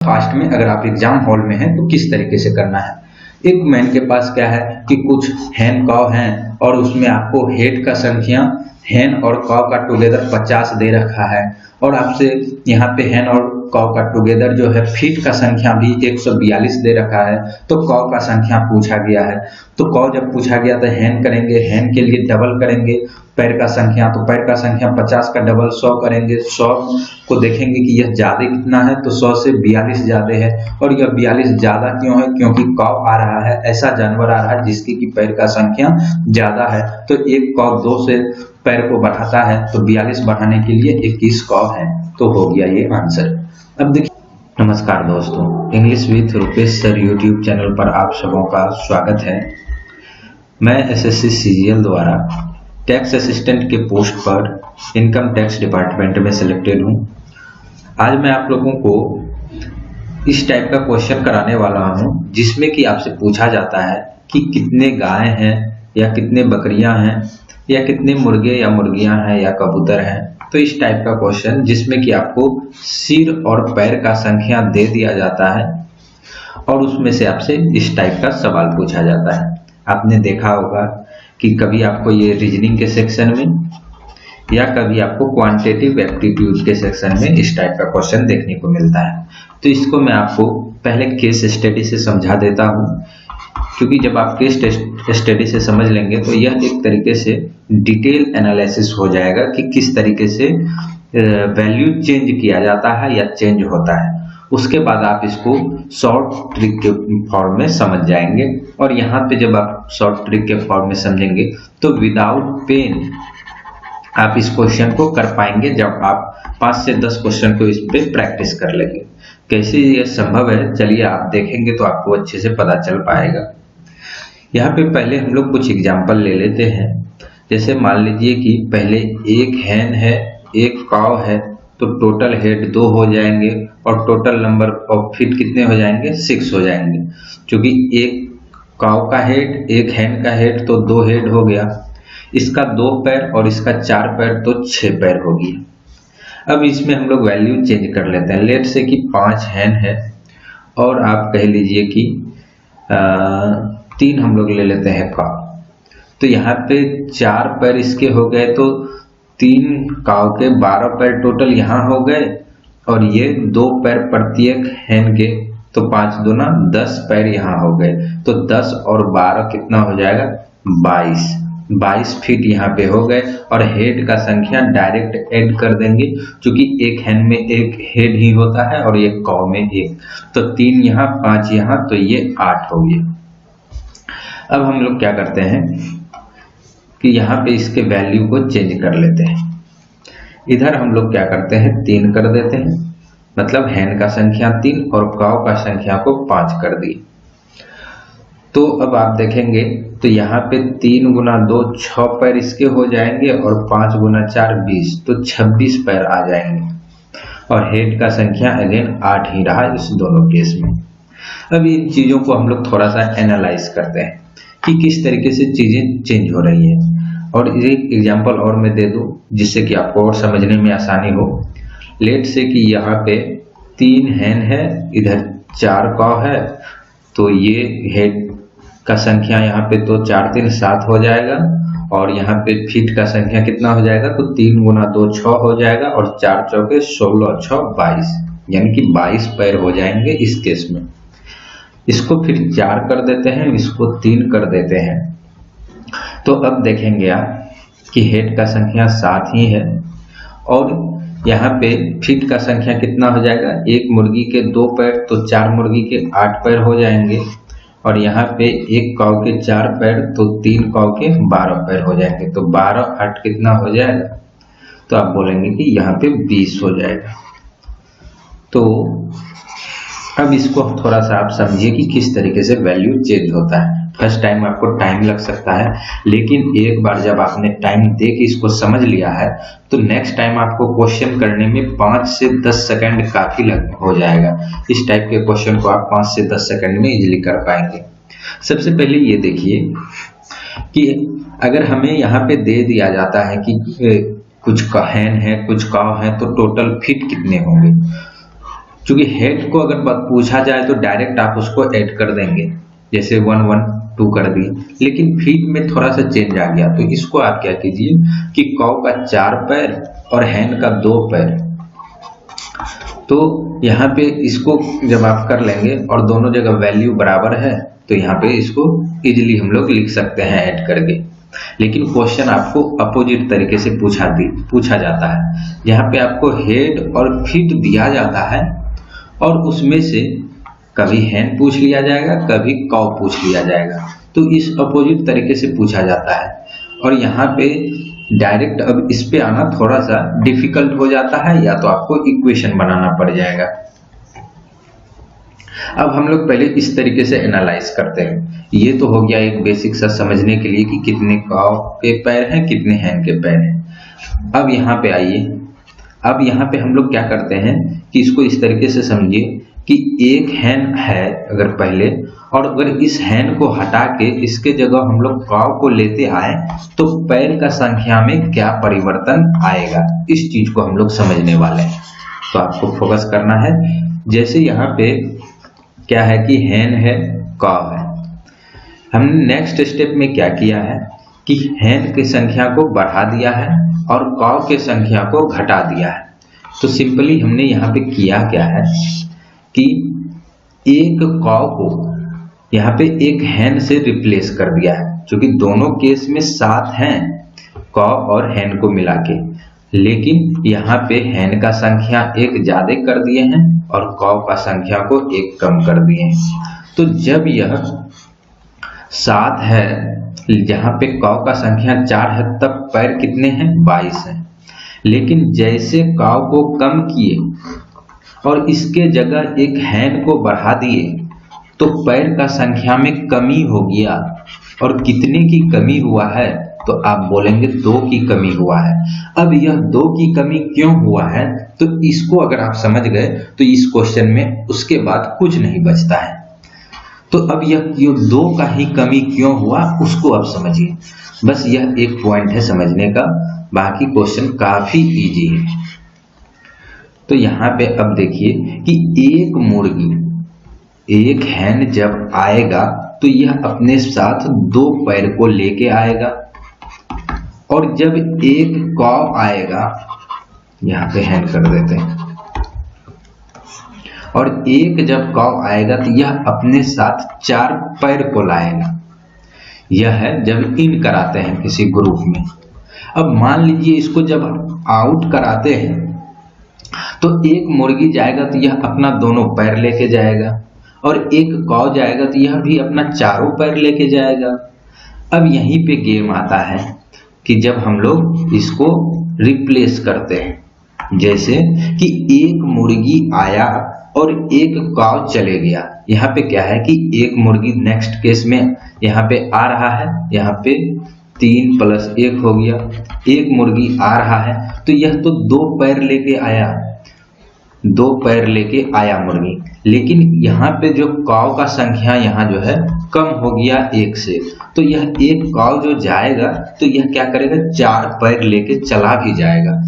Fast में अगर आप एग्जाम हॉल में हैं तो किस तरीके से करना है। एक मैन के पास क्या है कि कुछ हैन काव हैं और उसमें आपको हेड का संख्या हैन और काव का टुगेदर 50 दे रखा है और आपसे यहाँ पे हैन और काव का टुगेदर जो है फीट का संख्या भी 142 दे रखा है। तो काव का संख्या पूछा गया है, तो काव जब पूछा गया तो हैन करेंगे, हैन के लिए डबल करेंगे पैर का संख्या, तो पैर का संख्या 50 का डबल 100 करेंगे। 100 को देखेंगे कि यह ज्यादा कितना है, तो 100 से 42 ज्यादा है। और यह 42 ज्यादा क्यों है? क्योंकि काव आ रहा है, ऐसा जानवर आ रहा है जिसकी की पैर का संख्या ज्यादा है। तो एक काव 2 से पैर को बढ़ाता है, तो 42 बढ़ाने के लिए 21 काव है। तो हो गया ये आंसर। अब देखिए, नमस्कार दोस्तों, English with Rupesh sir YouTube channel पर आप सबों का स्वागत है। मैं एसएससी सीजीएल द्वारा टैक्स असिस्टेंट के पोस्ट पर इनकम टैक्स डिपार्टमेंट में सिलेक्टेड हूं। आज मैं आप लोगों को इस टाइप का क्वेश्चन कराने वाला हूं जिसमें कि आपसे पूछा जाता है कि कितने गाय हैं या कितने बकरियां हैं या कितने मुर्गे या मुर्गियां हैं या कबूतर हैं। तो इस टाइप का क्वेश्चन जिसमें कि आपको सिर और पैर का संख्या दे दिया जाता है और उसमें से आपसे इस टाइप का सवाल पूछा जाता है। आपने देखा होगा कि कभी आपको ये रीजनिंग के सेक्शन में या कभी आपको क्वांटिटेटिव एप्टीट्यूड के सेक्शन में इस टाइप का क्वेश्चन देखने को मिलता है। तो इसको मैं आपको पहले केस स्टडी से समझा देता हूं, क्योंकि जब आप केस स्टडी से समझ लेंगे तो यह एक तरीके से डिटेल एनालिसिस हो जाएगा कि किस तरीके से वैल्यू चेंज किया जाता है या चेंज होता है। उसके बाद आप इसको शॉर्ट ट्रिक के फॉर्म में समझ जाएंगे और यहाँ पे जब आप शॉर्ट ट्रिक के फॉर्म में समझेंगे तो विदाउट पेन आप इस क्वेश्चन को कर पाएंगे जब आप 5 से 10 क्वेश्चन को इस पे प्रैक्टिस कर लेंगे। कैसे ये संभव है, चलिए आप देखेंगे तो आपको अच्छे से पता चल पाएगा। यहाँ पे पहले हम लोग कुछ एग्जाम्पल ले लेते हैं। जैसे मान लीजिए कि पहले एक हैन है, एक काव है, तो टोटल हेड 2 हो जाएंगे और टोटल नंबर ऑफ फीट कितने हो जाएंगे? 6 हो जाएंगे। क्योंकि एक काव का हेड, एक हैन का हेड, तो 2 हेड हो गया। इसका 2 पैर और इसका 4 पैर, तो 6 पैर हो गया। अब इसमें हम लोग वैल्यू चेंज कर लेते हैं। लेट से कि 5 हैन है और आप कह लीजिए कि 3 हम लोग ले लेते हैं काव। तो यहाँ पे 4 पैर इसके हो गए, तो 3 काव के 12 पैर टोटल यहाँ हो गए और ये 2 पैर प्रत्येक हैन के, तो 5 दूना 10 पैर यहाँ हो गए। तो 10 और 12 कितना हो जाएगा? 22 फीट यहाँ पे हो गए। और हेड का संख्या डायरेक्ट ऐड कर देंगे, क्योंकि एक हैन में एक हेड ही होता है और एक काव में एक। तो 3 यहाँ, 5 यहाँ, तो ये 8 हो गया। अब हम लोग क्या करते हैं कि यहाँ पे इसके वैल्यू को चेंज कर लेते हैं। इधर हम लोग क्या करते हैं? 3 कर देते हैं, मतलब हैन का संख्या 3 और काव का संख्या को 5 कर दिए। तो अब आप देखेंगे तो यहाँ पे 3 गुना 2 6 पैर इसके हो जाएंगे और 5 गुना 4 20, तो 26 पैर आ जाएंगे। और हेड का संख्या अगेन 8 ही रहा इस दोनों केस में। अब इन चीजों को हम लोग थोड़ा सा एनालाइज करते हैं कि किस तरीके से चीजें चेंज हो रही हैं। और एक एग्जांपल और मैं दे दूं जिससे कि आपको और समझने में आसानी हो। लेट से कि यहाँ पे 3 हैन है, इधर 4 काव है, तो ये हेड का संख्या यहाँ पे तो 4 3 7 हो जाएगा और यहाँ पे फीट का संख्या कितना हो जाएगा? तो 3 गुना 2 6 हो जाएगा और 4 चौके 16 6 22, यानी कि 22 पैर हो जाएंगे इस केस में। इसको फिर 4 कर देते हैं, इसको 3 कर देते हैं। तो अब देखेंगे आप कि हेड का संख्या 7 ही है और यहाँ पे फीट का संख्या कितना हो जाएगा? एक मुर्गी के 2 पैर, तो 4 मुर्गी के 8 पैर हो जाएंगे। और यहाँ पे एक काव के 4 पैर, तो 3 काव के 12 पैर हो जाएंगे। तो 12 8 कितना हो जाएगा? तो आप बोलेंगे कि यहाँ पे 20 हो जाएगा। तो अब इसको थोड़ा सा आप समझिए कि किस तरीके से वैल्यू चेंज होता है। फर्स्ट टाइम आपको टाइम लग सकता है, लेकिन एक बार जब आपने टाइम दे के इसको समझ लिया है तो नेक्स्ट टाइम आपको क्वेश्चन करने में 5 से 10 सेकंड काफी हो जाएगा। इस टाइप के क्वेश्चन को आप 5 से 10 सेकंड में इजीली कर पाएंगे। सबसे पहले ये देखिए कि अगर हमें यहाँ पे दे दिया जाता है कि कुछ हैन है, कुछ काव है, तो टोटल फीट कितने होंगे। क्योंकि हेड को अगर पूछा जाए तो डायरेक्ट आप उसको ऐड कर देंगे, जैसे 1 1 2 कर दिए, लेकिन फीट में थोड़ा सा चेंज आ गया, तो इसको आप क्या कीजिए कि कौ का 4 पैर और हैन का 2 पैर, तो यहाँ पे इसको जब आप कर लेंगे और दोनों जगह वैल्यू बराबर है तो यहाँ पे इसको इजीली हम लोग लिख सकते हैं ऐड करके। लेकिन क्वेश्चन आपको अपोजिट तरीके से पूछा जाता है, जहाँ पे आपको हेड और फीट दिया जाता है और उसमें से कभी हैन पूछ लिया जाएगा, कभी कौ पूछ लिया जाएगा, तो इस अपोजिट तरीके से पूछा जाता है। और यहाँ पे डायरेक्ट अब इस पे आना थोड़ा सा डिफिकल्ट हो जाता है, या तो आपको इक्वेशन बनाना पड़ जाएगा। अब हम लोग पहले इस तरीके से एनालाइज करते हैं। ये तो हो गया एक बेसिक सा समझने के लिए कि कितने कौ के पैर हैं, कितने हैन के पैर हैं। अब यहाँ पे आइए, अब यहाँ पे हम लोग क्या करते हैं कि इसको इस तरीके से समझिए कि एक हैन है अगर पहले, और अगर इस हैन को हटा के इसके जगह हम लोग कौ को लेते आए तो पैर का संख्या में क्या परिवर्तन आएगा, इस चीज को हम लोग समझने वाले हैं। तो आपको फोकस करना है। जैसे यहाँ पे क्या है कि हैन है, कौ है, हमने नेक्स्ट स्टेप में क्या किया है कि हैन की संख्या को बढ़ा दिया है और कौ के संख्या को घटा दिया है। तो सिंपली हमने यहाँ पे किया क्या है कि एक कौ को यहाँ पे एक हैन से रिप्लेस कर दिया है, क्योंकि दोनों केस में 7 हैं कौ और हैन को मिला के, लेकिन यहाँ पे हैन का संख्या एक ज्यादा कर दिए हैं और कौ का संख्या को एक कम कर दिए हैं। तो जब यह 7 है, जहाँ पे कौ का संख्या 4 है, तब पैर कितने हैं, 22 हैं। लेकिन जैसे कौ को कम किए और इसके जगह एक हैन को बढ़ा दिए तो पैर का संख्या में कमी हो गया। और कितने की कमी हुआ है, तो आप बोलेंगे 2 की कमी हुआ है। अब यह 2 की कमी क्यों हुआ है, तो इसको अगर आप समझ गए तो इस क्वेश्चन में उसके बाद कुछ नहीं बचता है। तो अब यह 2 का ही कमी क्यों हुआ उसको आप समझिए, बस यह एक पॉइंट है समझने का, बाकी क्वेश्चन काफी इजी है। तो यहाँ पे अब देखिए कि एक मुर्गी, एक हैन जब आएगा तो यह अपने साथ 2 पैर को लेके आएगा, और जब एक कौ आएगा, यहाँ पे हैन कर देते हैं, और एक जब कौ आएगा तो यह अपने साथ 4 पैर को लाएगा। यह है जब इन कराते हैं किसी ग्रुप में। अब मान लीजिए इसको जब आउट कराते हैं तो एक मुर्गी जाएगा तो यह अपना दोनों पैर लेके जाएगा, और एक कौ जाएगा तो यह भी अपना 4 पैर लेके जाएगा। अब यहीं पे गेम आता है कि जब हम लोग इसको रिप्लेस करते हैं, जैसे कि एक मुर्गी आया और एक कौ चले गया। यहाँ पे क्या है कि एक मुर्गी नेक्स्ट केस में यहाँ पे आ रहा है, यहाँ पे 3 + 1 हो गया, एक मुर्गी आ रहा है तो यह तो 2 पैर लेके आया, 2 पैर लेके आया मुर्गी, लेकिन यहाँ पे जो कौ का संख्या यहाँ जो है कम हो गया 1 से, तो यह एक कौ जो जाएगा तो यह क्या करेगा, 4 पैर लेके चला भी जाएगा।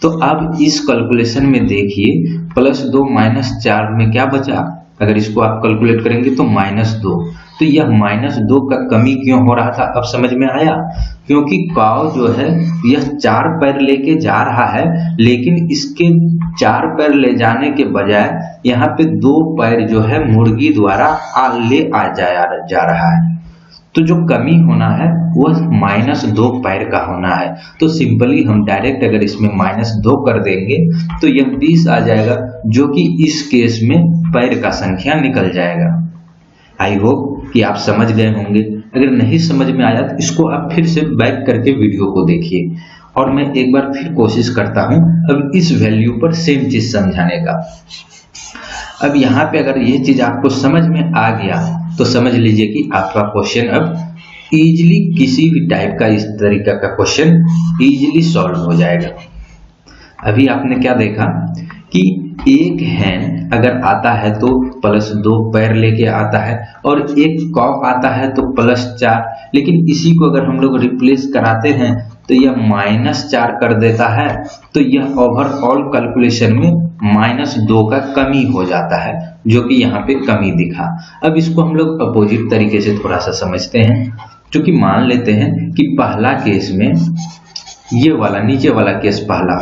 तो अब इस कैलकुलेशन में देखिए +2 - 4 में क्या बचा, अगर इसको आप कैलकुलेट करेंगे तो -2। तो यह -2 का कमी क्यों हो रहा था, अब समझ में आया, क्योंकि कौ जो है यह 4 पैर लेके जा रहा है, लेकिन इसके 4 पैर ले जाने के बजाय यहाँ पे 2 पैर जो है मुर्गी द्वारा जा रहा है। तो जो कमी होना है वह -2 पैर का होना है। तो सिंपली हम डायरेक्ट अगर इसमें -2 कर देंगे तो यह 20 आ जाएगा, जो कि इस केस में पैर का संख्या निकल जाएगा। आई होप कि आप समझ गए होंगे। अगर नहीं समझ में आया तो इसको आप फिर से बैक करके वीडियो को देखिए, और मैं एक बार फिर कोशिश करता हूं अब इस वैल्यू पर सेम चीज समझाने का। अब यहाँ पे अगर ये चीज आपको समझ में आ गया तो समझ लीजिए कि आपका क्वेश्चन अब इजीली, किसी भी टाइप का इस तरीका का क्वेश्चन इजीली सॉल्व हो जाएगा। अभी आपने क्या देखा कि एक हैन अगर आता है तो +2 पैर लेके आता है, और एक कौ आता है तो +4, लेकिन इसी को अगर हम लोग रिप्लेस कराते हैं तो यह -4 कर देता है। तो यह ओवरऑल कैलकुलेशन में -2 का कमी हो जाता है, जो कि यहाँ पे कमी दिखा। अब इसको हम लोग अपोजिट तरीके से थोड़ा सा समझते हैं, क्योंकि मान लेते हैं कि पहला केस में ये वाला नीचे वाला केस पहला,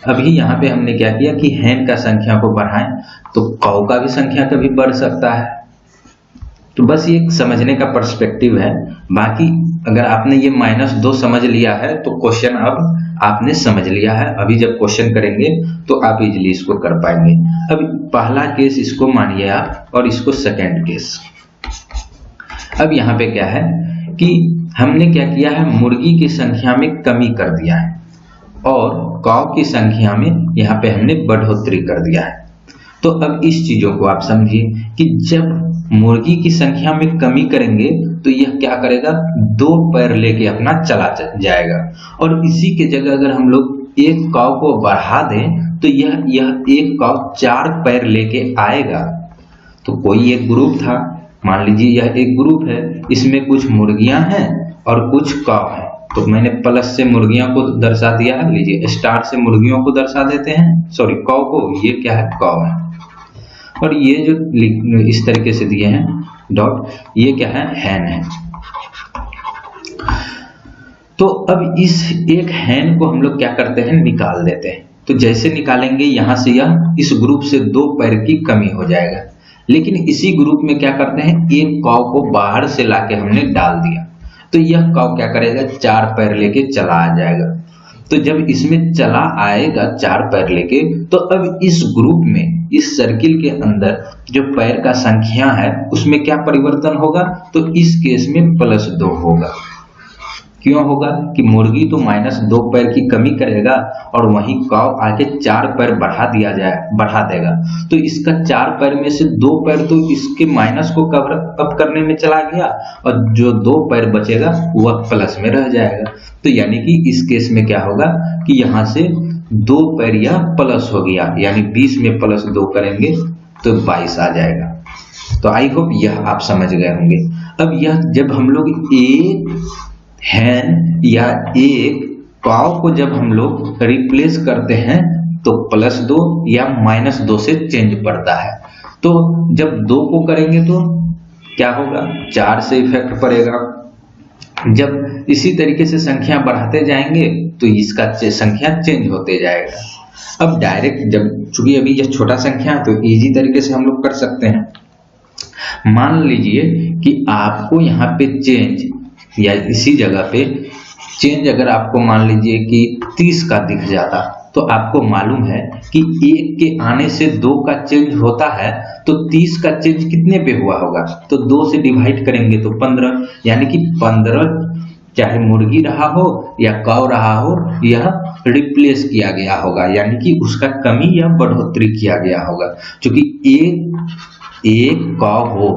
अभी यहाँ पे हमने क्या किया कि हैन का संख्या को बढ़ाएं तो कौ का भी संख्या कभी बढ़ सकता है। तो बस ये समझने का पर्सपेक्टिव है। बाकी अगर आपने ये -2 समझ लिया है तो क्वेश्चन अब आपने समझ लिया है। अभी जब क्वेश्चन करेंगे तो आप इजीली इसको कर पाएंगे। अब पहला केस इसको मानिए आप, और इसको सेकंड केस। अब यहाँ पे क्या है कि हमने क्या किया है, मुर्गी की संख्या में कमी कर दिया है और कौ की संख्या में यहाँ पे हमने बढ़ोतरी कर दिया है। तो अब इस चीजों को आप समझिए कि जब मुर्गी की संख्या में कमी करेंगे तो यह क्या करेगा, 2 पैर लेके अपना चला जाएगा, और इसी के जगह अगर हम लोग एक कौ को बढ़ा दें तो यह एक कौ 4 पैर लेके आएगा। तो कोई एक ग्रुप था, मान लीजिए यह एक ग्रुप है, इसमें कुछ मुर्गियां हैं और कुछ कौ हैं। तो मैंने प्लस से मुर्गियों को दर्शा दिया है, लीजिए स्टार से मुर्गियों को दर्शा देते हैं, सॉरी कौ को, ये क्या है, कौ है। और ये जो इस तरीके से दिए हैं डॉट, ये क्या है, हैन है। तो अब इस एक हैन को हम लोग क्या करते हैं, निकाल देते हैं। तो जैसे निकालेंगे यहां से यह इस ग्रुप से 2 पैर की कमी हो जाएगा, लेकिन इसी ग्रुप में क्या करते हैं, एक कौ को बाहर से लाके हमने डाल दिया, तो यह कौ क्या करेगा, 4 पैर लेके चला आ जाएगा। तो जब इसमें चला आएगा 4 पैर लेके, तो अब इस ग्रुप में, इस सर्किल के अंदर जो पैर का संख्या है उसमें क्या परिवर्तन होगा, तो इस केस में +2 होगा। क्यों होगा कि मुर्गी तो -2 पैर की कमी करेगा और वहीं कौ आके 4 पैर बढ़ा देगा। तो इसका 4 पैर में से 2 पैर तो इसके माइनस को कवर अप करने में चला गया, और जो 2 पैर बचेगा वह प्लस में रह जाएगा। तो यानी कि इस केस में क्या होगा कि यहाँ से 2 पैर यह प्लस हो गया, यानी 20 में +2 करेंगे तो 22 आ जाएगा। तो आई होप यह आप समझ गए होंगे। अब यह जब हम लोग एक हैन या एक कौ को जब हम लोग रिप्लेस करते हैं तो +2 या -2 से चेंज पड़ता है। तो जब 2 को करेंगे तो क्या होगा, 4 से इफेक्ट पड़ेगा। जब इसी तरीके से संख्या बढ़ाते जाएंगे तो इसका संख्या चेंज होते जाएगा। अब डायरेक्ट जब, चूंकि अभी यह छोटा संख्या है तो इजी तरीके से हम लोग कर सकते हैं। मान लीजिए कि आपको यहाँ पे चेंज, या इसी जगह पे चेंज अगर आपको मान लीजिए कि 30 का दिख जाता, तो आपको मालूम है कि 1 के आने से 2 का चेंज होता है, तो 30 का चेंज कितने पे हुआ होगा, तो 2 से डिवाइड करेंगे तो 15, यानी कि 15 चाहे मुर्गी रहा हो या कौ रहा हो, यह रिप्लेस किया गया होगा, यानी कि उसका कमी या बढ़ोतरी किया गया होगा। क्योंकि एक कौ हो,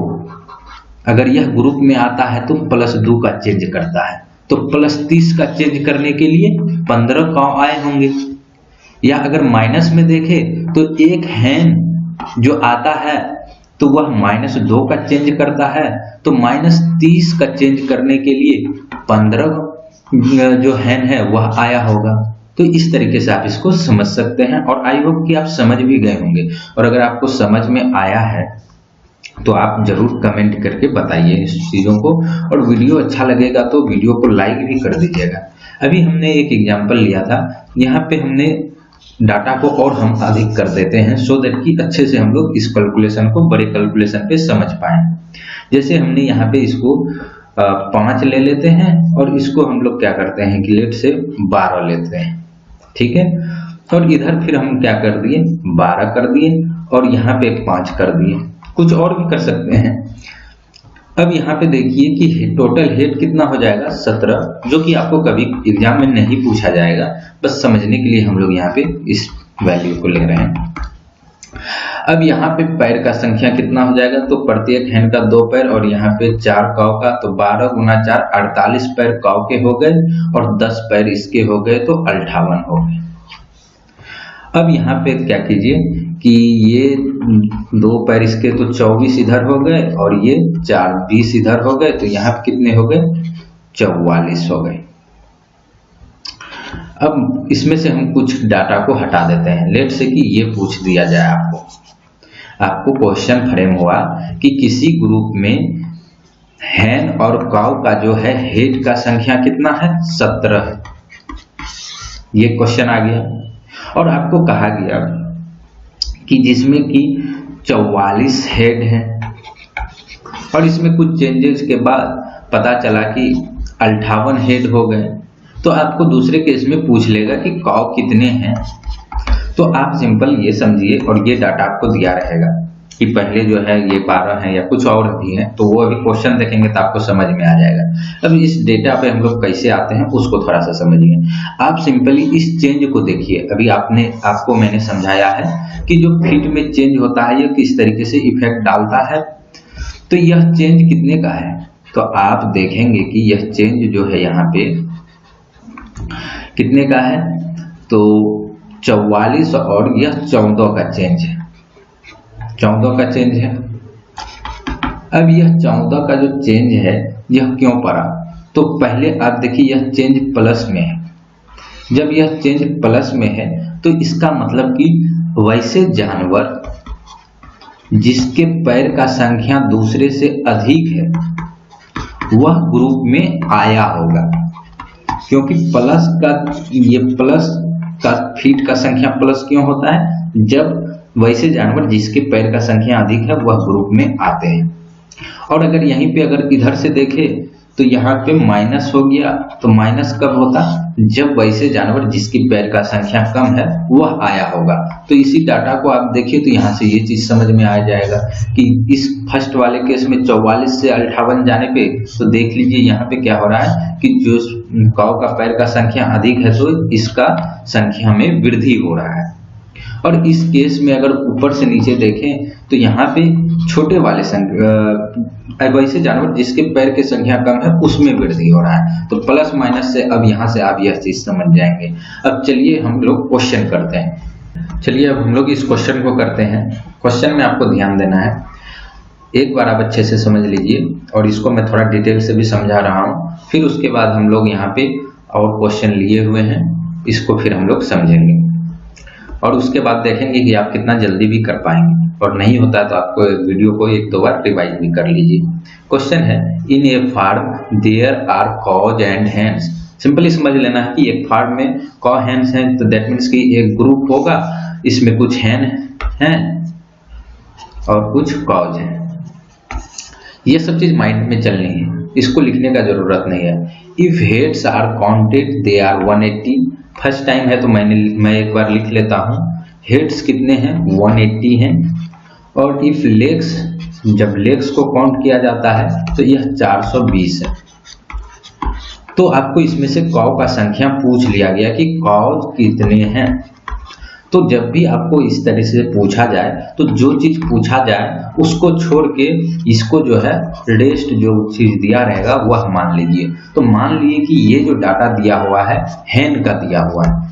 अगर यह ग्रुप में आता है तो +2 का चेंज करता है, तो +30 का चेंज करने के लिए 15 कौ आए होंगे। या अगर माइनस में देखें तो एक हैन जो आता है तो वह -2 का चेंज करता है, तो -30 का चेंज करने के लिए 15 जो हैन है वह आया होगा। तो इस तरीके से आप इसको समझ सकते हैं, और आई होप कि आप समझ भी गए होंगे। और अगर आपको समझ में आया है तो आप जरूर कमेंट करके बताइए इस चीज़ों को, और वीडियो अच्छा लगेगा तो वीडियो को लाइक भी कर दीजिएगा। अभी हमने एक एग्जांपल लिया था, यहाँ पे हमने डाटा को और हम अधिक कर देते हैं सो दैट कि अच्छे से हम लोग इस कैलकुलेशन को बड़े कैलकुलेशन पे समझ पाएं। जैसे हमने यहाँ पे इसको 5 ले लेते हैं, और इसको हम लोग क्या करते हैं कि लेट से 12 लेते हैं, ठीक है। और इधर फिर हम क्या कर दिए, 12 कर दिए, और यहाँ पे 5 कर दिए। कुछ और भी कर सकते हैं। अब यहाँ पे देखिए कि टोटल हेड कितना हो जाएगा, 17, जो कि आपको कभी एग्जाम में नहीं पूछा जाएगा, बस समझने के लिए हम लोग यहाँ पे इस वैल्यू को ले रहे हैं। अब यहाँ पे पैर का संख्या कितना हो जाएगा, तो प्रत्येक हैन का 2 पैर, और यहाँ पे 4 कौ का, तो 12 × 4 48 पैर कौ के हो गए, और 10 पैर इसके हो गए, तो 58 हो गए। अब यहाँ पे क्या कीजिए कि ये 2 पैर इसके तो 24 इधर हो गए, और ये 20 इधर हो गए, तो यहाँ पे कितने हो गए, 44 हो गए। अब इसमें से हम कुछ डाटा को हटा देते हैं। लेट से कि ये पूछ दिया जाए आपको क्वेश्चन फ्रेम हुआ कि किसी ग्रुप में हैन और काउ का जो है हेड का संख्या कितना है, 17 है। ये क्वेश्चन आ गया और आपको कहा गया कि जिसमें कि 44 हेड है और इसमें कुछ चेंजेस के बाद पता चला कि 58 हेड हो गए, तो आपको दूसरे केस में पूछ लेगा कि काउ कितने हैं। तो आप सिंपल ये समझिए और ये डाटा आपको दिया रहेगा कि पहले जो है ये 12 है या कुछ और भी है, तो वो अभी क्वेश्चन देखेंगे तो आपको समझ में आ जाएगा। अब इस डेटा पे हम लोग कैसे आते हैं उसको थोड़ा सा समझिए। आप सिंपली इस चेंज को देखिए। अभी आपको मैंने समझाया है कि जो फिट में चेंज होता है ये किस तरीके से इफेक्ट डालता है। तो यह चेंज कितने का है, तो आप देखेंगे कि यह चेंज जो है यहाँ पे कितने का है, तो 44 और यह 14 का चेंज है, 14 का चेंज है। अब यह 14 का जो चेंज है यह क्यों पड़ा, तो पहले आप देखिए यह चेंज प्लस में है। जब यह चेंज प्लस में है तो इसका मतलब कि वैसे जानवर जिसके पैर का संख्या दूसरे से अधिक है वह ग्रुप में आया होगा, क्योंकि प्लस का ये प्लस का फीट का संख्या प्लस क्यों होता है, जब वैसे जानवर जिसके पैर का संख्या अधिक है वह ग्रुप में आते हैं। और अगर यहीं पे अगर इधर से देखें तो यहाँ पे माइनस हो गया, तो माइनस कब होता, जब वैसे जानवर जिसकी पैर का संख्या कम है वह आया होगा। तो इसी डाटा को आप देखिए तो यहाँ से ये चीज समझ में आ जाएगा कि इस फर्स्ट वाले केस में 44 से 58 जाने पे तो देख लीजिए यहाँ पे क्या हो रहा है कि जो काऊ का पैर का संख्या अधिक है तो इसका संख्या में वृद्धि हो रहा है। और इस केस में अगर ऊपर से नीचे देखें तो यहाँ पे छोटे वाले वैसे जानवर जिसके पैर की संख्या कम है उसमें वृद्धि हो रहा है। तो प्लस माइनस से अब यहाँ से आप यह चीज समझ जाएंगे। अब चलिए हम लोग क्वेश्चन करते हैं। चलिए अब हम लोग इस क्वेश्चन को करते हैं। क्वेश्चन में आपको ध्यान देना है, एक बार आप अच्छे से समझ लीजिए और इसको मैं थोड़ा डिटेल से भी समझा रहा हूँ, फिर उसके बाद हम लोग यहाँ पे और क्वेश्चन लिए हुए हैं, इसको फिर हम लोग समझेंगे और उसके बाद देखेंगे कि आप कितना जल्दी भी कर पाएंगे, और नहीं होता है तो आपको वीडियो को एक दो बार रिवाइज भी कर लीजिए। क्वेश्चन है, in a farm there are cows and hens. Simply समझ लेना है कि एक फार्म में कॉ हैंड्स हैं तो दैट मीन्स कि एक ग्रुप होगा, इसमें कुछ हैन हैं और कुछ कॉज हैं। ये सब चीज माइंड में चलनी है, इसको लिखने का जरूरत नहीं है। If heads are counted they are 180। First time है तो मैं एक बार लिख लेता हूँ, हेड्स कितने हैं 180 हैं। और इफ लेग्स, जब लेग्स को काउंट किया जाता है तो यह 420 है। तो आपको इसमें से कॉव का संख्या पूछ लिया गया कि कॉव कितने हैं। तो जब भी आपको इस तरह से पूछा जाए तो जो चीज पूछा जाए उसको छोड़ के इसको जो है रेस्ट जो चीज दिया रहेगा वह मान लीजिए। तो मान लिए कि ये जो डाटा दिया हुआ है हैन का दिया हुआ है।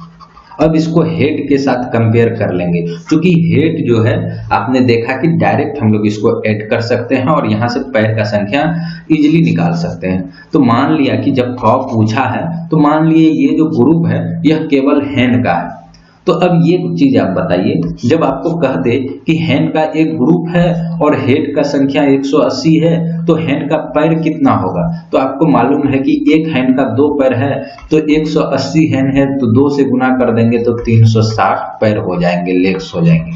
अब इसको हेड के साथ कंपेयर कर लेंगे, क्योंकि हेड जो है आपने देखा कि डायरेक्ट हम लोग इसको ऐड कर सकते हैं और यहाँ से पैर का संख्या इजीली निकाल सकते हैं। तो मान लिया कि जब कॉव पूछा है तो मान लिए ये जो ग्रुप है यह केवल हैन का है। तो अब ये चीज आप बताइए, जब आपको कह दे कि हैन का एक ग्रुप है और हेड का संख्या 180 है तो हैन का पैर कितना होगा, तो आपको मालूम है कि एक हैन का 2 पैर है तो 180 हैन है तो 2 से गुना कर देंगे तो 360 पैर हो जाएंगे, लेग्स हो जाएंगे।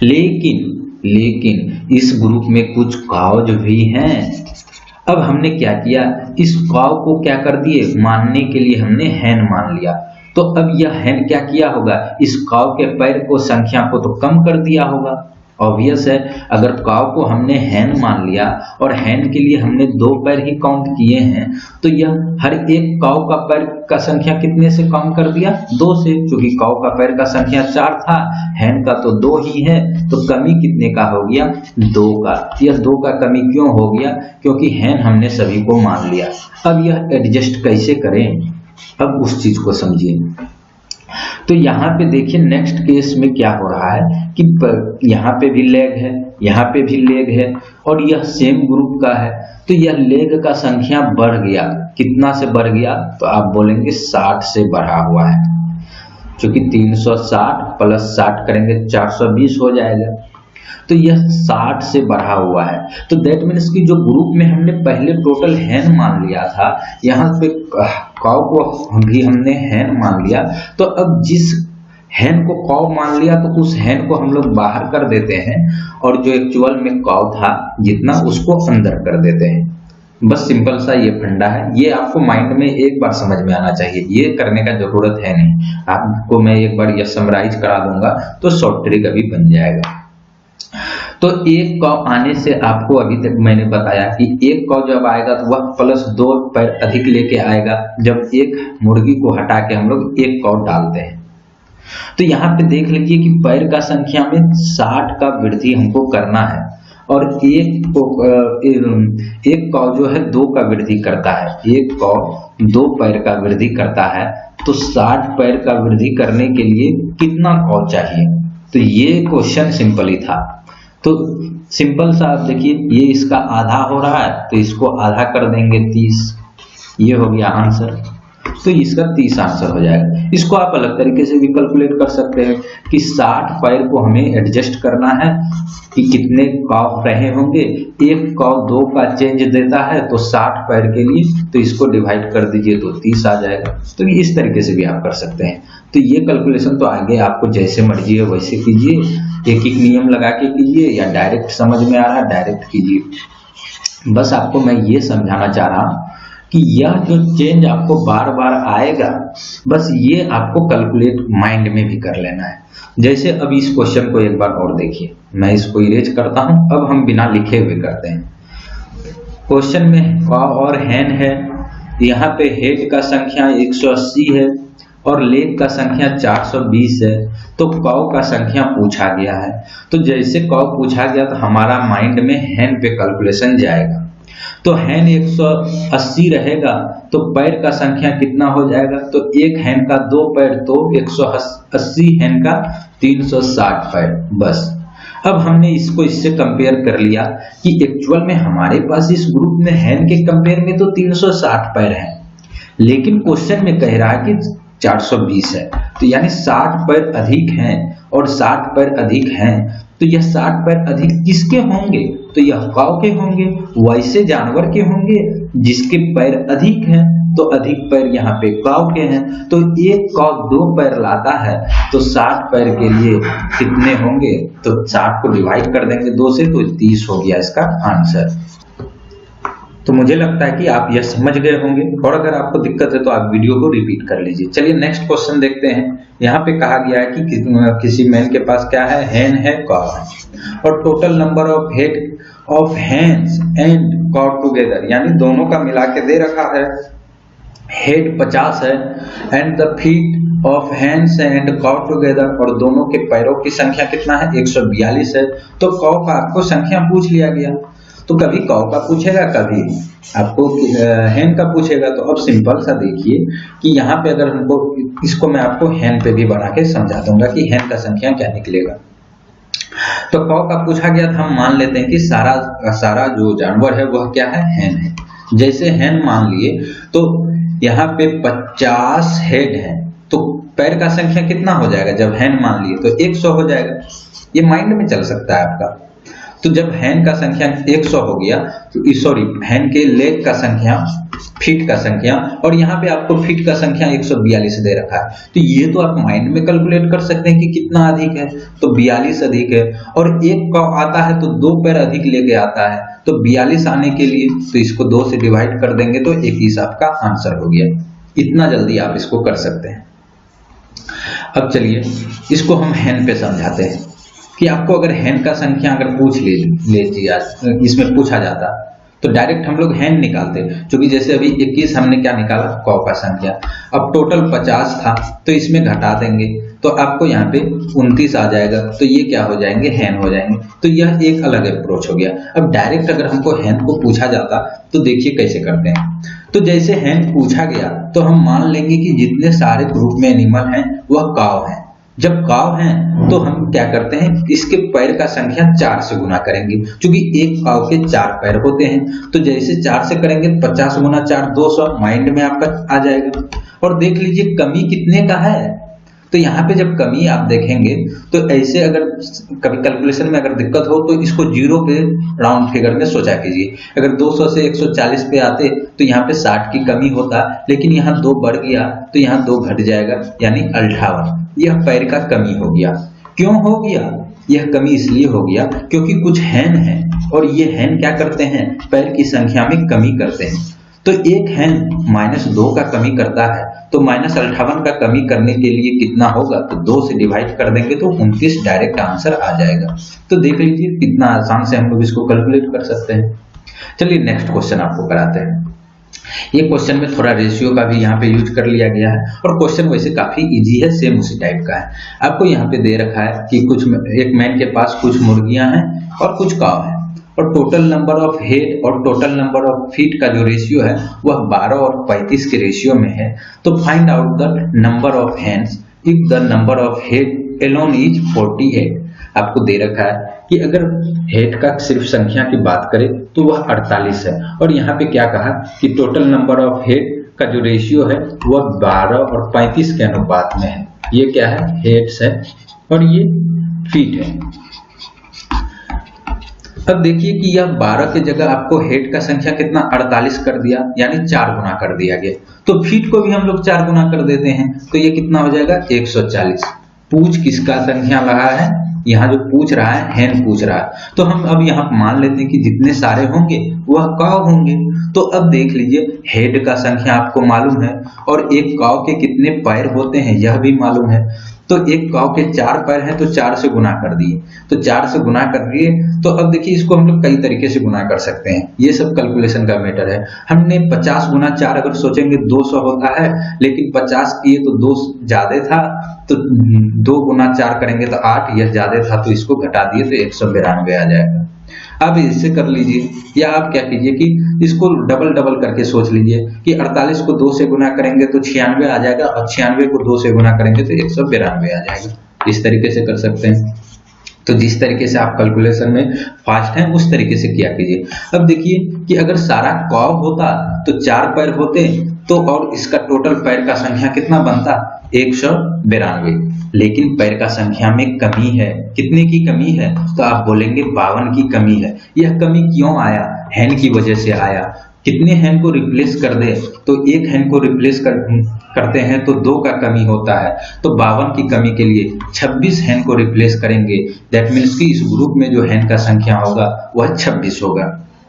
लेकिन इस ग्रुप में कुछ कॉज भी हैं। अब हमने क्या किया, इस कॉव को क्या कर दिए, मानने के लिए हमने हैन मान लिया। तो अब यह हैन क्या किया होगा, इस कॉव के पैर को संख्या को तो कम कर दिया होगा। ऑब्वियस है, अगर कॉव को हमने हैन मान लिया और हैन के लिए हमने 2 पैर ही काउंट किए हैं तो यह हर एक कॉव का पैर का संख्या कितने से कम कर दिया, 2 से। क्योंकि कॉव का पैर का संख्या 4 था, हैन का तो 2 ही है, तो कमी कितने का हो गया, 2 का। यह 2 का कमी क्यों हो गया, क्योंकि हैन हमने सभी को मान लिया। अब यह एडजस्ट कैसे करें, अब उस चीज को समझिए। तो यहाँ पे देखिए नेक्स्ट केस में क्या हो रहा है कि यहाँ पे भी लेग है, यहाँ पे भी लेग है और यह सेम ग्रुप का है, तो यह लेग का संख्या बढ़ गया। कितना से बढ़ गया? तो आप बोलेंगे 60 से बढ़ा हुआ है, क्योंकि 360 प्लस 60 करेंगे 420 हो जाएगा। तो यह 60 से बढ़ा हुआ है। तो दैट मीन्स कि जो ग्रुप में हमने पहले टोटल हैन मान लिया था, यहाँ पे काउ को भी हमने हैन मान लिया। तो अब जिस हैन को काउ मान लिया तो उस हैन को हम लोग बाहर कर देते हैं और जो एक्चुअल में काउ था जितना उसको अंदर कर देते हैं। बस सिंपल सा ये फंडा है, ये आपको माइंड में एक बार समझ में आना चाहिए, ये करने का जरूरत है नहीं। आपको मैं एक बार ये समराइज करा दूंगा तो शॉर्ट ट्रिक अभी बन जाएगा। तो एक कौ आने से आपको अभी तक मैंने बताया कि एक कौ जब आएगा तो वह प्लस 2 पैर अधिक लेके आएगा, जब एक मुर्गी को हटा के हम लोग एक कौ डालते हैं। तो यहाँ पे देख लीजिए कि पैर का संख्या में 60 का वृद्धि हमको करना है और एक कौ जो है 2 का वृद्धि करता है, एक कौ 2 पैर का वृद्धि करता है। तो 60 पैर का वृद्धि करने के लिए कितना कौ चाहिए? तो ये क्वेश्चन सिंपल ही था। तो सिंपल सा आप देखिए, ये इसका आधा हो रहा है तो इसको आधा कर देंगे 30, ये हो गया आंसर। तो इसका 30 आंसर हो जाएगा। इसको आप अलग तरीके से भी कैलकुलेट कर सकते हैं कि 60 पैर को हमें एडजस्ट करना है कि कितने कौ रहे होंगे। एक कौ 2 का चेंज देता है तो 60 पैर के लिए, तो इसको डिवाइड कर दीजिए तो 30 आ जाएगा। तो इस तरीके से भी आप कर सकते हैं। तो ये कैलकुलेशन तो आगे आपको जैसे मर्जी है वैसे कीजिए, एक एक नियम लगा के कीजिए या डायरेक्ट समझ में आ रहा है डायरेक्ट कीजिए। बस आपको मैं ये समझाना चाह रहा हूँ कि यह जो चेंज आपको बार बार आएगा, बस ये आपको कैलकुलेट माइंड में भी कर लेना है। जैसे अब इस क्वेश्चन को एक बार और देखिए, मैं इसको इरेज करता हूं, अब हम बिना लिखे हुए करते हैं। क्वेश्चन में कौ और हैन है, यहाँ पे हेड का संख्या 180 है और लेग का संख्या 420 है। तो कौ का संख्या पूछा गया है। तो जैसे कौ पूछा गया तो हमारा माइंड में हैन पे कैलकुलेशन जाएगा। तो हैन 180 रहेगा तो पैर का संख्या कितना हो जाएगा? तो एक हैन का 2 पैर तो 180 हैन का 360 पैर। बस अब हमने इसको इससे कंपेयर कर लिया कि एक्चुअल में हमारे पास इस ग्रुप में हैन के कंपेयर में तो 360 पैर हैं, लेकिन क्वेश्चन में कह रहा है कि 420 है, तो यानी 60 पैर अधिक हैं और 60 पैर अधिक हैं। तो यह 60 पैर अधिक किसके होंगे? तो यह कौ के होंगे, वैसे जानवर के होंगे जिसके पैर अधिक हैं। तो अधिक पैर यहाँ पे कौ के हैं। तो एक कौ 2 पैर लाता है तो 60 पैर के लिए कितने होंगे? तो 60 को डिवाइड कर देंगे 2 से तो 30 हो गया इसका आंसर। तो मुझे लगता है कि आप यह समझ गए होंगे, और अगर आपको दिक्कत है तो आप वीडियो को रिपीट कर लीजिए। चलिए नेक्स्ट क्वेश्चन देखते हैं। यहाँ पे कहा गया है कि किसी मैन के पास क्या है? हैन है, कौ है, और total number of head of hens and cow together, यानी दोनों का मिला के दे रखा है। हेड 50 है and the feet of hands and cow together, और दोनों के पैरों की संख्या कितना है? 142 है। तो कौ का आपको संख्या पूछ लिया गया। तो कभी कौ का पूछेगा, कभी आपको हैन का पूछेगा। तो अब सिंपल सा देखिए कि यहाँ पे अगर हमको, इसको मैं आपको हैन पे भी बना के समझा दूंगा कि हैन का संख्या क्या निकलेगा। तो कौ का पूछा गया था, हम मान लेते हैं कि सारा जो जानवर है वह क्या है? हैन है। जैसे हैन मान लिए तो यहाँ पे 50 हेड है, तो पैर का संख्या कितना हो जाएगा? जब हैन मान लिए तो 100 हो जाएगा। ये माइंड में चल सकता है आपका। तो जब हैन का संख्या 100 हो गया तो सॉरी, हैन के लेग का संख्या, फीट का संख्या, और यहाँ पे आपको फीट का संख्या 142 दे रखा है। तो ये तो आप माइंड में कैलकुलेट कर सकते हैं कि कितना अधिक है। तो 42 अधिक है, और एक कौ आता है तो 2 पैर अधिक लेके आता है। तो 42 आने के लिए तो इसको 2 से डिवाइड कर देंगे तो 21 आपका आंसर हो गया। इतना जल्दी आप इसको कर सकते हैं। अब चलिए इसको हम हैन पे समझाते हैं कि आपको अगर हैन का संख्या अगर पूछ लीजिए, इसमें पूछा जाता तो डायरेक्ट हम लोग हैन निकालते, क्योंकि जैसे अभी 21 हमने क्या निकाला? कौ का संख्या। अब टोटल 50 था तो इसमें घटा देंगे तो आपको यहाँ पे 29 आ जाएगा, तो ये क्या हो जाएंगे, हैन हो जाएंगे। तो यह एक अलग अप्रोच हो गया। अब डायरेक्ट अगर हमको हैन को पूछा जाता तो देखिए कैसे करते हैं। तो जैसे हैन पूछा गया तो हम मान लेंगे कि जितने सारे ग्रुप में एनिमल हैं वह काव हैं। जब काव हैं तो हम क्या करते हैं, इसके पैर का संख्या 4 से गुना करेंगे, क्योंकि एक काव के 4 पैर होते हैं। तो जैसे 4 से करेंगे 50 गुना 4 200 माइंड में आपका आ जाएगा। और देख लीजिए कमी कितने का है, तो यहाँ पे जब कमी आप देखेंगे तो ऐसे अगर कभी कैलकुलेशन में अगर दिक्कत हो तो इसको 0 पे राउंड फिगर में सोचा कीजिए। अगर 200 से 140 पे आते तो यहाँ पे 60 की कमी होता, लेकिन यहाँ 2 बढ़ गया तो यहाँ 2 घट जाएगा, यानी 58। यह पैर का कमी हो गया। क्यों हो गया यह कमी? इसलिए हो गया क्योंकि कुछ हैन है, और ये हैन क्या करते हैं, पैर की संख्या में कमी करते हैं। तो एक हैन -2 का कमी करता है, तो -58 का कमी करने के लिए कितना होगा, तो 2 से डिवाइड कर देंगे तो 29 डायरेक्ट आंसर आ जाएगा। तो देख लीजिए कितना आसान से हम लोग इसको कैलकुलेट कर सकते हैं। चलिए नेक्स्ट क्वेश्चन आपको कराते हैं। ये क्वेश्चन में थोड़ा रेशियो का भी यहाँ पे यूज कर लिया गया है, और क्वेश्चन वैसे काफी इजी है, सेम उसी टाइप का है। आपको यहाँ पे दे रखा है कि एक मैन के पास कुछ मुर्गियां हैं और कुछ काव हैं, और टोटल नंबर ऑफ हेड और टोटल नंबर ऑफ फीट का जो रेशियो है वह 12 और 35 के रेशियो में है। तो find out the number of hands if the number of head alone is 48। आपको दे रखा है कि अगर हेड का सिर्फ संख्या की बात करें तो वह 48 है, और यहाँ पे क्या कहा कि टोटल नंबर ऑफ हेड का जो रेशियो है वह 12 और 35 के अनुपात में है। ये क्या है, हेड्स है और ये फीट है। अब देखिए कि यह 12 की जगह आपको हेड का संख्या कितना 48 कर दिया, यानी 4 गुना कर दिया गया। तो फीट को भी हम लोग 4 गुना कर देते हैं, तो ये कितना हो जाएगा 140। पूछ किसका संख्या रहा है, यहाँ जो पूछ रहा है हैन पूछ रहा है, तो हम अब यहाँ मान लेते हैं कि जितने सारे होंगे वह काव होंगे। तो अब देख लीजिए हेड का संख्या आपको मालूम है, और एक काव के कितने पैर होते हैं यह भी मालूम है। तो एक काव के 4 पैर हैं तो 4 से गुना कर दिए, तो 4 से गुना कर दिए। तो अब देखिए इसको हम लोग कई तरीके से गुना कर सकते हैं, ये सब कैलकुलेशन का मैटर है। हमने 50 गुना 4 अगर सोचेंगे 200 होता है, लेकिन 50 किए तो 2 ज्यादा था, तो 2 गुना 4 करेंगे तो 8, यह ज्यादा था तो इसको घटा दिए तो 192 आ जाएगा। अब इससे कर लीजिए, या आप क्या कीजिए कि इसको डबल डबल करके सोच लीजिए कि 48 को 2 से गुना करेंगे तो 96 आ जाएगा, और 96 को 2 से गुना करेंगे तो 192 आ जाएगा। इस तरीके से कर सकते हैं। तो जिस तरीके से आप कैलकुलेशन में फास्ट हैं उस तरीके से किया कीजिए। अब देखिए कि अगर सारा काव होता तो 4 पैर होते, तो और इसका टोटल पैर का संख्या कितना बनता 192, लेकिन पैर का संख्या में कमी है। कितने की कमी है, तो आप बोलेंगे 52 की कमी है। यह कमी क्यों आया, हैन की वजह से आया। कितने हैन को रिप्लेस कर दे, तो एक हैन को रिप्लेस करते हैं तो 2 का कमी होता है, तो 52 की कमी के लिए 26 हैन को रिप्लेस करेंगे। दैट मीन्स कि इस ग्रुप में जो हैन का संख्या होगा वह 26 होगा।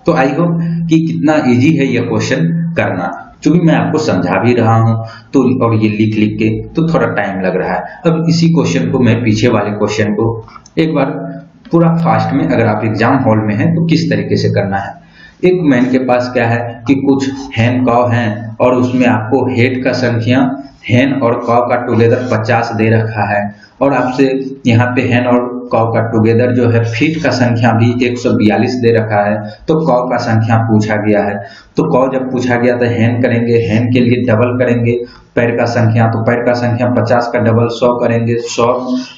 तो आई होप कि कितना इजी है यह क्वेश्चन करना, क्योंकि मैं आपको समझा भी रहा हूं तो, और ये लिख लिख के तो थोड़ा टाइम लग रहा है। अब इसी क्वेश्चन को मैं पीछे वाले क्वेश्चन को एक बार पूरा फास्ट में, अगर आप एग्जाम हॉल में हैं तो किस तरीके से करना है। एक मैन के पास क्या है कि कुछ हैन काव हैं, और उसमें आपको हेड का संख्या हैन और काव का टुगेदर 50 दे रखा है, और आपसे यहाँ पे हैन और काव का टुगेदर जो है फीट का संख्या भी 142 दे रखा है। तो काव का संख्या पूछा गया है, तो काव जब पूछा गया तो हैन करेंगे, हैन के लिए डबल करेंगे पैर का संख्या, तो पैर का संख्या 50 का डबल 100 करेंगे। 100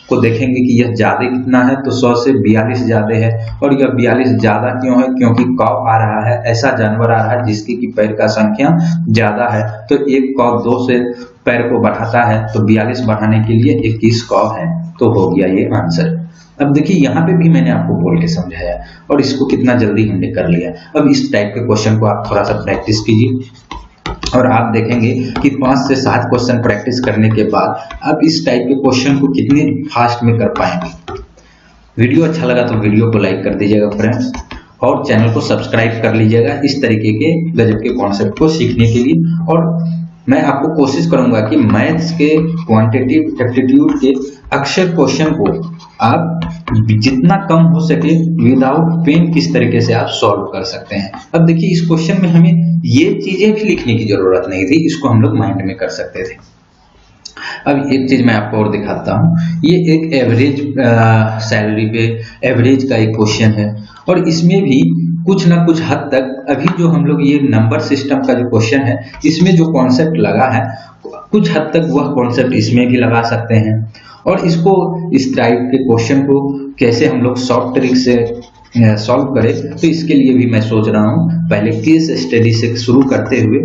को देखेंगे कि यह ज्यादा कितना है, तो 100 से 42 ज्यादा है। और यह 42 ज्यादा क्यों है, क्योंकि काव आ रहा है, ऐसा जानवर आ रहा है जिसकी की पैर का संख्या ज्यादा है। तो एक काव 2 से पैर को बढ़ाता है, तो 42 बढ़ाने के लिए 21 काव है, तो हो गया ये आंसर। अब देखिए यहाँ पे भी मैंने आपको बोल के समझाया, और इसको कितना जल्दी हमने कर लिया। अब इस टाइप के क्वेश्चन को आप थोड़ा सा प्रैक्टिस कीजिए, और आप देखेंगे कि 5 से 7 क्वेश्चन प्रैक्टिस करने के बाद आप इस टाइप के क्वेश्चन को कितने फास्ट में कर पाएंगे। वीडियो अच्छा लगा तो वीडियो को लाइक कर दीजिएगा फ्रेंड्स, और चैनल को सब्सक्राइब कर लीजिएगा इस तरीके के गजब के कॉन्सेप्ट को सीखने के लिए। और मैं आपको कोशिश करूंगा कि मैथ्स के क्वांटिटेटिव एप्टीट्यूड के अक्षर क्वेश्चन को आप जितना कम हो सके विदाउट पेन किस तरीके से आप सॉल्व कर सकते हैं। अब देखिए इस क्वेश्चन में हमें ये चीजें भी लिखने की जरूरत नहीं थी, इसको हम लोग माइंड में कर सकते थे। अब एक चीज मैं आपको और दिखाता हूँ, ये एक एवरेज सैलरी पे एवरेज का एक क्वेश्चन है, और इसमें भी कुछ ना कुछ हद तक अभी जो हम लोग ये नंबर सिस्टम का जो क्वेश्चन है, इसमें जो कॉन्सेप्ट लगा है कुछ हद तक वह कॉन्सेप्ट इसमें भी लगा सकते हैं। और इसको इस टाइप के क्वेश्चन को कैसे हम लोग शॉर्ट ट्रिक से सॉल्व करें, तो इसके लिए भी मैं सोच रहा हूँ पहले केस स्टडी से शुरू करते हुए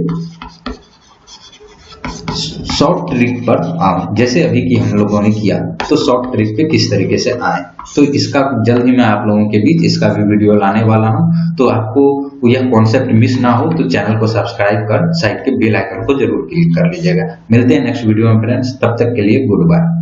शॉर्ट ट्रिक पर आऊं, जैसे अभी की हम लोगों ने किया, तो शॉर्ट ट्रिक पे किस तरीके से आए, तो इसका जल्द ही मैं आप लोगों के बीच इसका भी वीडियो लाने वाला हूं। तो आपको यह कॉन्सेप्ट मिस ना हो तो चैनल को सब्सक्राइब कर साइड के बेल आइकन को जरूर क्लिक कर लीजिएगा। मिलते हैं नेक्स्ट वीडियो में फ्रेंड्स, तब तक के लिए गुड बाय।